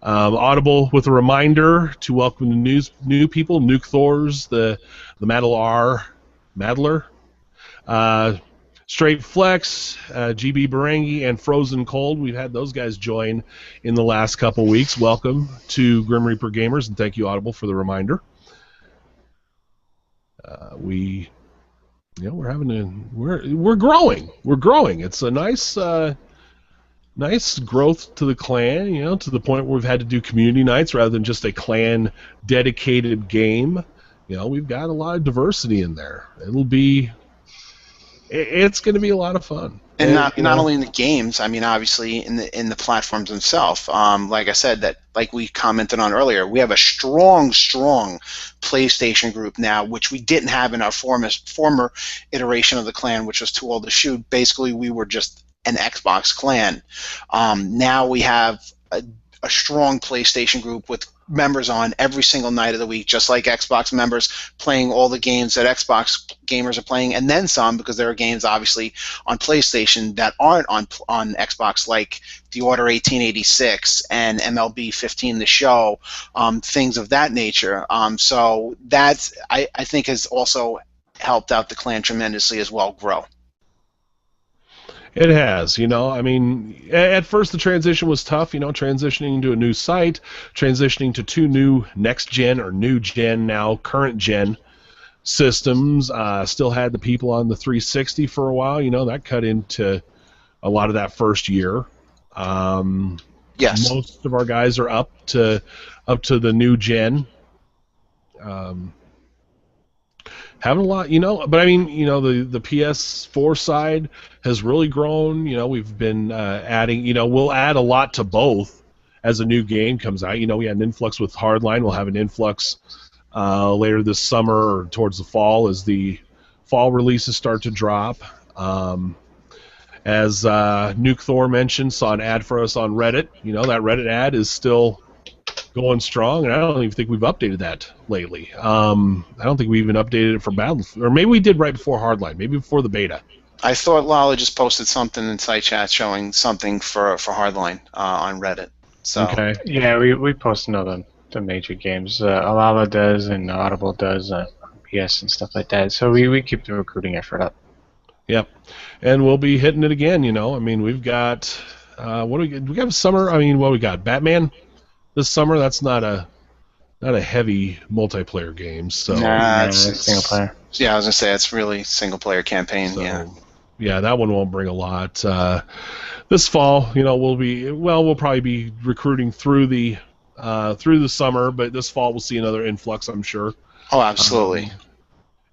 Audible with a reminder to welcome the new people, Nuke Thors, the Maddler, Straight Flex, GB Barangi, and Frozen Cold. We've had those guys join in the last couple weeks. Welcome to Grim Reaper Gamers, and thank you, Audible, for the reminder. We're growing. We're growing. It's a nice growth to the clan. To the point where we've had to do community nights rather than just a clan dedicated game. We've got a lot of diversity in there. It's going to be a lot of fun. And not only in the games, I mean, obviously in the platforms themselves. Like I said, like we commented on earlier, we have a strong PlayStation group now, which we didn't have in our former iteration of the clan, which was Too Old to Shoot. Basically, we were just an Xbox clan. Now we have a strong PlayStation group with members on every single night of the week, just like Xbox members playing all the games that Xbox gamers are playing, and then some, because there are games obviously on PlayStation that aren't on Xbox, like The Order 1886 and MLB 15 The Show, things of that nature. So that I think has also helped out the clan tremendously as well grow. It has, I mean, at first the transition was tough, transitioning to a new site, transitioning to 2 new next-gen or new-gen now, current-gen systems. Still had the people on the 360 for a while, that cut into a lot of that first year. Yes. Most of our guys are up to the new gen. Having a lot, but I mean, the PS4 side has really grown. We've been adding, we'll add a lot to both as a new game comes out. We had an influx with Hardline. We'll have an influx later this summer or towards the fall as the fall releases start to drop. As Nuke Thor mentioned, saw an ad for us on Reddit. That Reddit ad is still going strong, and I don't even think we've updated that lately. I don't think we even updated it for Battlefield, or maybe we did right before Hardline, maybe before the beta. I thought Lala just posted something in site chat showing something for Hardline on Reddit. So okay. Yeah, we post the major games. Alala does, and Audible does, PS and stuff like that. So we keep the recruiting effort up. Yep, and we'll be hitting it again. I mean, we've got what do we get? We got a summer. I mean, what we got? Batman this summer. That's not a heavy multiplayer game. So nah, it's single player. Yeah, I was gonna say it's really single player campaign. So, yeah, that one won't bring a lot. This fall, we'll probably be recruiting through the summer, but this fall we'll see another influx, I'm sure. Oh, absolutely.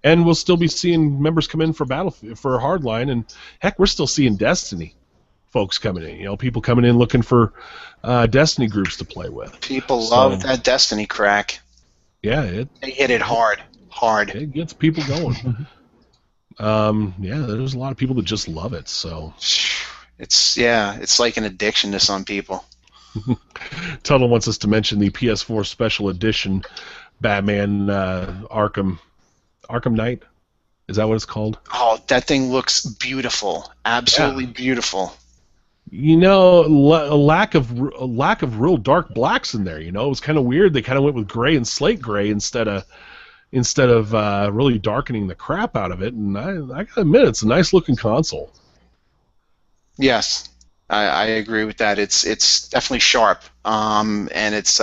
And we'll still be seeing members come in for Hardline, and heck, we're still seeing Destiny folks coming in. People coming in looking for Destiny groups to play with. People love that Destiny crack. Yeah, they hit it hard. It gets people going. Yeah, there's a lot of people that just love it. So it's like an addiction to some people. Tuttle wants us to mention the PS4 Special Edition Batman Arkham Knight. Is that what it's called? Oh, that thing looks beautiful. Absolutely beautiful. A lack of real dark blacks in there. It was kind of weird. They kind of went with gray and slate gray instead of really darkening the crap out of it. And I gotta admit, it's a nice looking console. Yes, I agree with that. It's definitely sharp, and it's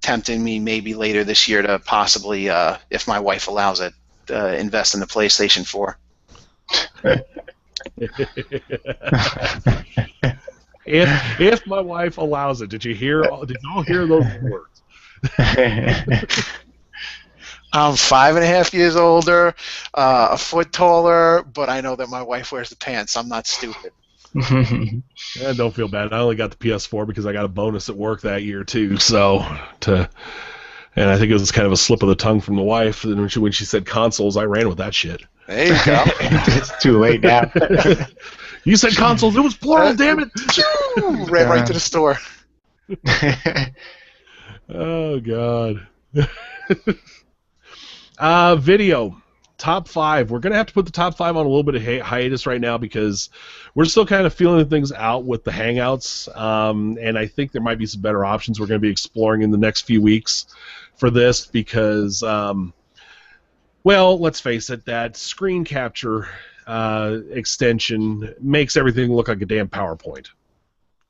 tempting me maybe later this year to possibly, if my wife allows it, invest in the PlayStation 4. if my wife allows it, did you all hear those words? I'm 5.5 years older, a foot taller, but I know that my wife wears the pants. I'm not stupid. Yeah, don't feel bad. I only got the PS4 because I got a bonus at work that year too. And I think it was kind of a slip of the tongue from the wife. And when she said consoles, I ran with that shit. There you go. It's too late now. You said consoles. It was plural. Damn it! Ran right to the store. Oh God. Video. Top 5. We're going to have to put the top 5 on a little bit of hiatus right now because we're still kind of feeling things out with the Hangouts, and I think there might be some better options we're going to be exploring in the next few weeks for this because, well, let's face it, that screen capture extension makes everything look like a damn PowerPoint.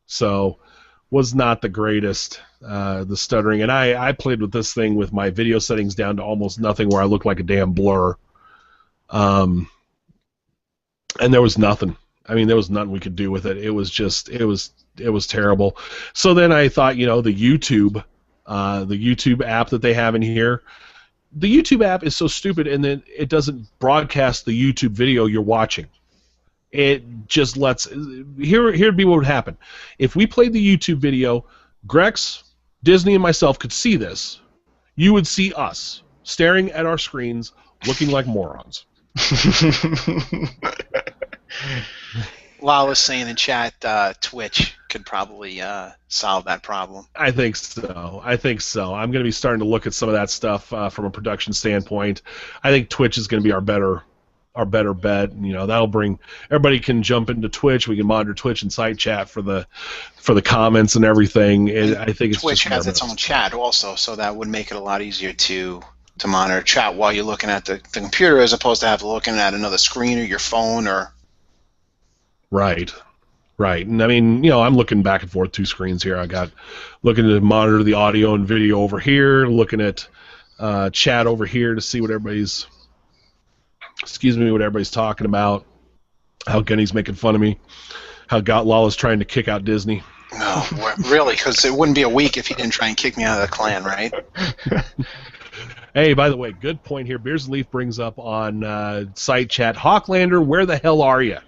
So, was not the greatest, the stuttering. And I played with this thing with my video settings down to almost nothing where I looked like a damn blur. And there was nothing. I mean, there was nothing we could do with it. It was just, it was terrible. So then I thought, the YouTube app that they have in here, the YouTube app is so stupid in that it doesn't broadcast the YouTube video you're watching. It just lets, here'd be what would happen. If we played the YouTube video, Grex, Disney, and myself could see this. You would see us staring at our screens looking like morons. Lala's saying in chat, Twitch could probably solve that problem. I think so. I'm going to be starting to look at some of that stuff from a production standpoint. I think Twitch is going to be our better bet. That'll bring everybody can jump into Twitch. We can monitor Twitch and site chat for the comments and everything. And I think it's Twitch just has its own chat also, so that would make it a lot easier to monitor chat while you're looking at the computer as opposed to looking at another screen or your phone or. Right. And I mean, I'm looking back and forth 2 screens here. I got looking to monitor the audio and video over here, looking at chat over here to see what everybody's talking about. How Gunny's making fun of me. How Lala's trying to kick out Disney. No, really, because it wouldn't be a week if he didn't try and kick me out of the clan, right? Hey, by the way, good point here. Beers and Leaf brings up on site chat, Hawklander, where the hell are you?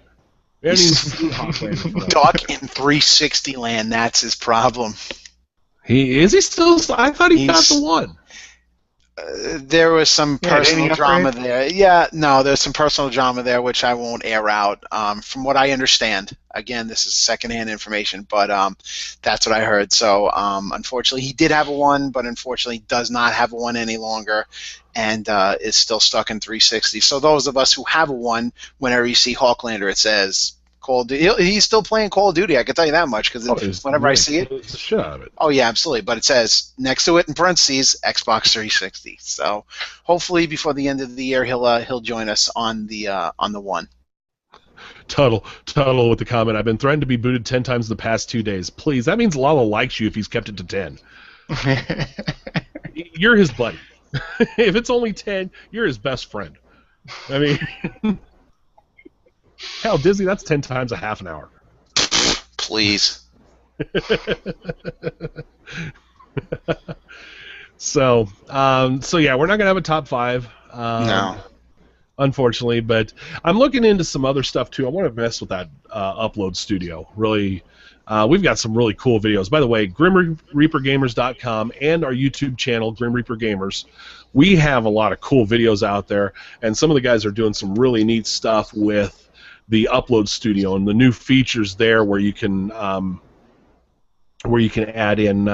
We haven't even seen Hawklander. Duck in 360 land, that's his problem. Is he still? I thought he got the one. There was some personal drama there. Yeah, no, there's some personal drama there, which I won't air out. From what I understand, again, this is secondhand information, but that's what I heard. So, unfortunately, he did have a one, but unfortunately does not have a one any longer, and is still stuck in 360. So those of us who have a one, whenever you see Hawklander, it says Call of Duty. He's still playing Call of Duty. I can tell you that much because whenever I see it, it's the shit out of it. Oh yeah, absolutely. But it says next to it in parentheses Xbox 360. So hopefully before the end of the year he'll join us on the one. Tuttle with the comment. I've been threatened to be booted 10 times the past 2 days. Please, that means Lala likes you if he's kept it to 10. You're his buddy. If it's only 10, you're his best friend. I mean. Hell, Disney, that's 10 times a half an hour. Please. So yeah, we're not gonna have a top 5. No. Unfortunately, but I'm looking into some other stuff too. I want to mess with that Upload Studio. Really, we've got some really cool videos. By the way, GrimReaperGamers.com and our YouTube channel, Grim Reaper Gamers. We have a lot of cool videos out there, and some of the guys are doing some really neat stuff with the Upload Studio and the new features there where you can add in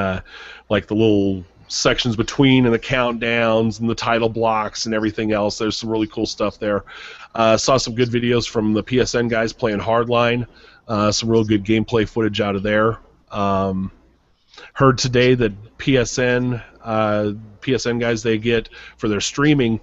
like the little sections between and the countdowns and the title blocks and everything else. There's some really cool stuff there. Saw some good videos from the PSN guys playing Hardline. Some real good gameplay footage out of there. Heard today that PSN guys, they get for their streaming,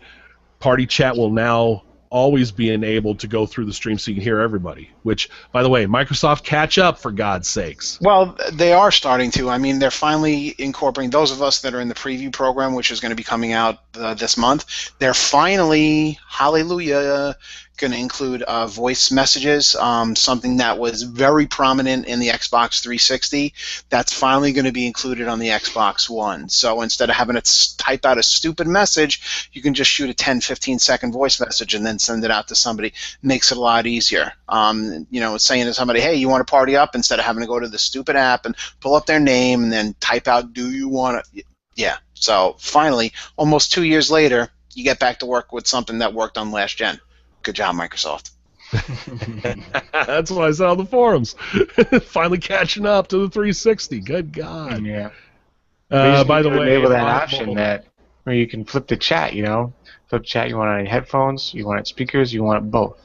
party chat will now always be enabled to go through the stream so you can hear everybody. Which, by the way, Microsoft, catch up for God's sakes. Well, they are starting to. I mean, they're finally incorporating those of us that are in the preview program, which is going to be coming out this month. They're finally, hallelujah, going to include voice messages, something that was very prominent in the Xbox 360. That's finally going to be included on the Xbox One. So instead of having to type out a stupid message, you can just shoot a 10, 15-second voice message and then send it out to somebody. Makes it a lot easier. Saying to somebody, hey, you want to party up, instead of having to go to the stupid app and pull up their name and then type out, do you want to? Yeah. So finally, almost 2 years later, you get back to work with something that worked on last gen. Good job, Microsoft. That's what I said on the forums. Finally catching up to the 360. Good God. Yeah. We just By need the to way, enable that Audible, option that where you can flip the chat, Flip chat, you want it on headphones, you want it speakers, you want it both.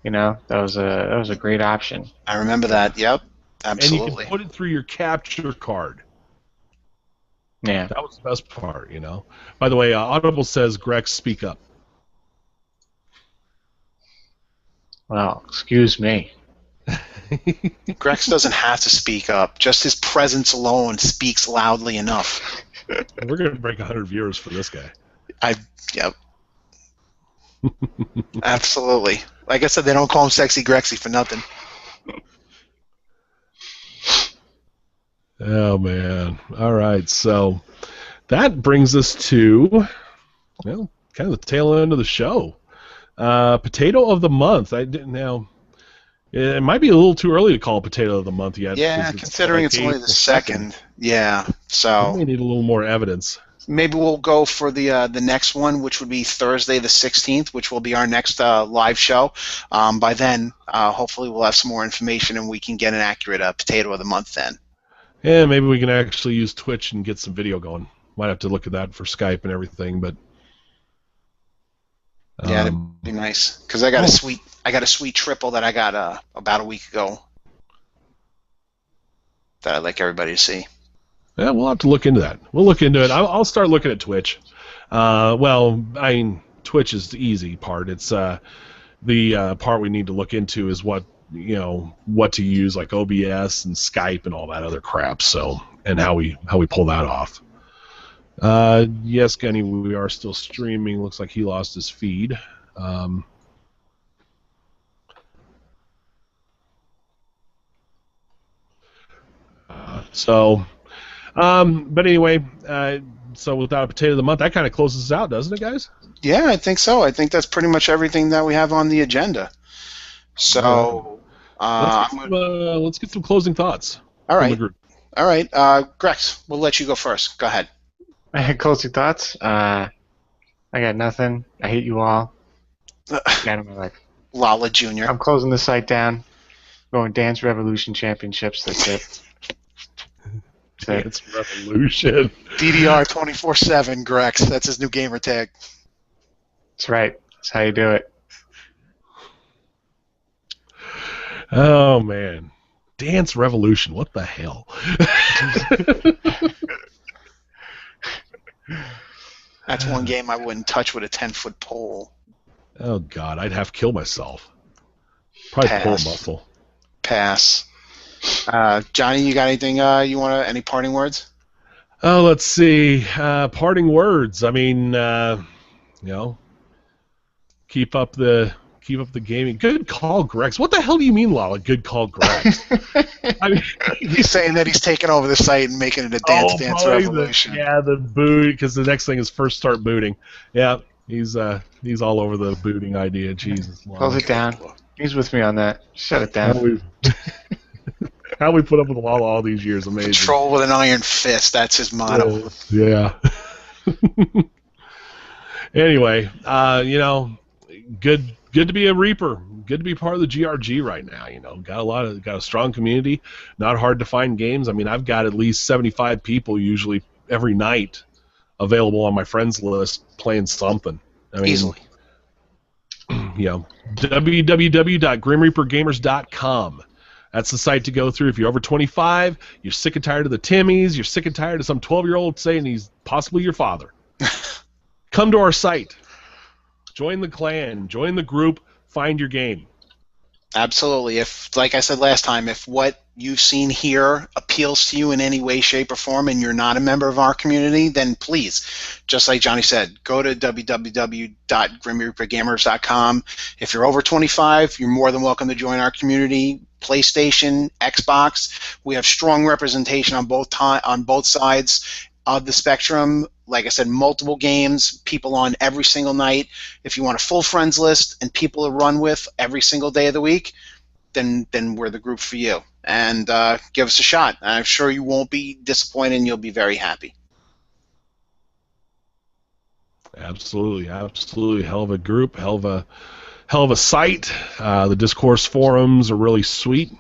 That was a great option. I remember that. Yep, and you can absolutely. put it through your capture card. Yeah. That was the best part, By the way, Audible says, Grex, speak up. Well, excuse me. Grex doesn't have to speak up. Just his presence alone speaks loudly enough. We're going to break 100 viewers for this guy. Yep. Absolutely. Like I said, they don't call him Sexy Grexy for nothing. Oh, man. All right, so that brings us to, kind of the tail end of the show. Potato of the month. I didn't know. It might be a little too early to call Potato of the Month yet. Yeah, considering it's only the second. Yeah, so we need a little more evidence. Maybe we'll go for the next one, which would be Thursday the 16th, which will be our next live show. By then, hopefully we'll have some more information and we can get an accurate Potato of the Month then. Yeah, maybe we can actually use Twitch and get some video going. Might have to look at that for Skype and everything, but yeah, that'd be nice because I got a sweet triple that I got about a week ago that I'd like everybody to see. Yeah, we'll have to look into that. We'll look into it. I'll start looking at Twitch. Twitch is the easy part. It's the part we need to look into is what to use, like OBS and Skype and all that other crap. So, and how we pull that off. Yes, Gunny, we are still streaming. Looks like he lost his feed. But anyway, so without a Potato of the Month, that kind of closes us out, doesn't it, guys? Yeah, I think so. I think that's pretty much everything that we have on the agenda. So, let's get some closing thoughts. All right. Grex, we'll let you go first. Go ahead. I had closing thoughts. I got nothing. I hate you all. Out of my life. Lala Jr. I'm closing the site down. Going Dance Revolution Championships. That's it. Dance Revolution. DDR 24/7 Grex. That's his new gamer tag. That's right. That's how you do it. Oh man, Dance Revolution. What the hell? That's one game I wouldn't touch with a 10-foot pole. Oh God, I'd have to kill myself. Probably pull a muscle. Pass. Johnny, you got anything any parting words? Oh, let's see. Parting words. I mean, keep up the gaming. Good call, Grex. What the hell do you mean, Lala? Good call, Grex. I mean, he's saying that he's taking over the site and making it a dance revolution. The boot, because the next thing is first start booting. Yeah, he's all over the booting idea. Jesus. Close it down. He's with me on that. Shut it down. How we put up with Lala all these years, amazing. Control with an iron fist, that's his motto. Yeah. Anyway, good to be a Reaper. Good to be part of the GRG right now. Got a strong community. Not hard to find games. I mean, I've got at least 75 people usually every night available on my friends list playing something. I mean, easily. www.grimreapergamers.com. That's the site to go through. If you're over 25, you're sick and tired of the Timmies, you're sick and tired of some 12-year-old saying he's possibly your father. Come to our site. Join the clan. Join the group. Find your game. Absolutely. If, like I said last time, if what you've seen here appeals to you in any way, shape, or form, and you're not a member of our community, then please, just like Johnny said, go to www.grimreapergamers.com. If you're over 25, you're more than welcome to join our community. PlayStation, Xbox, we have strong representation on both sides of the spectrum. Like I said, multiple games, people on every single night. If you want a full friends list and people to run with every single day of the week, then we're the group for you. And give us a shot. I'm sure you won't be disappointed and you'll be very happy. Absolutely. Hell of a group, hell of a hell of a site. The discourse forums are really sweet.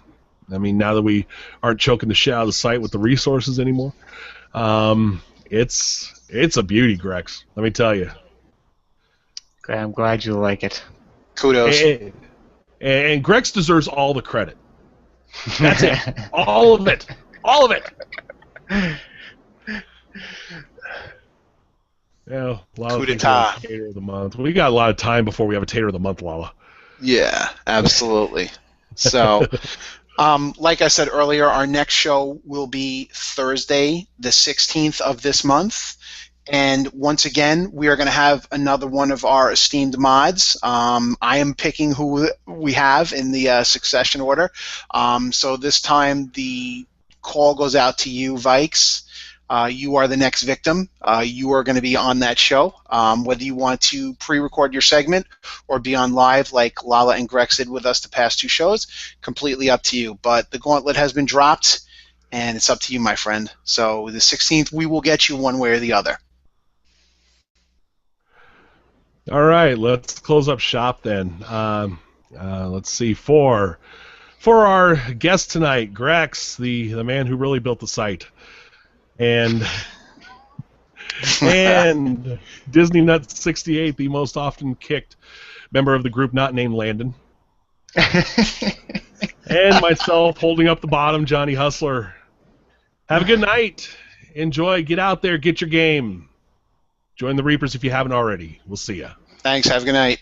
I mean, now that we aren't choking the shit out of the site with the resources anymore, it's a beauty, Grex. Let me tell you. Okay, I'm glad you like it. Kudos. And Grex deserves all the credit. That's it. All of it. All of it. Yeah, a lot Coup of things d'etat. like Tater of the Month. We got a lot of time before we have a Tater of the Month, Lala. Yeah, absolutely. So, like I said earlier, our next show will be Thursday, the 16th of this month. And once again, we are going to have another one of our esteemed mods. I am picking who we have in the succession order. So this time the call goes out to you, Vikes. You are the next victim. You are going to be on that show. Whether you want to pre-record your segment or be on live like Lala and Grex did with us the past 2 shows, completely up to you. But the gauntlet has been dropped, and it's up to you, my friend. So the 16th, we will get you one way or the other. All right, let's close up shop then. Let's see. For our guest tonight, Grex, the man who really built the site, and Disney Nuts 68, the most often kicked member of the group not named Landon, and myself holding up the bottom, Johnny Hustler. Have a good night. Enjoy. Get out there. Get your game. Join the Reapers if you haven't already. We'll see ya. Thanks. Have a good night.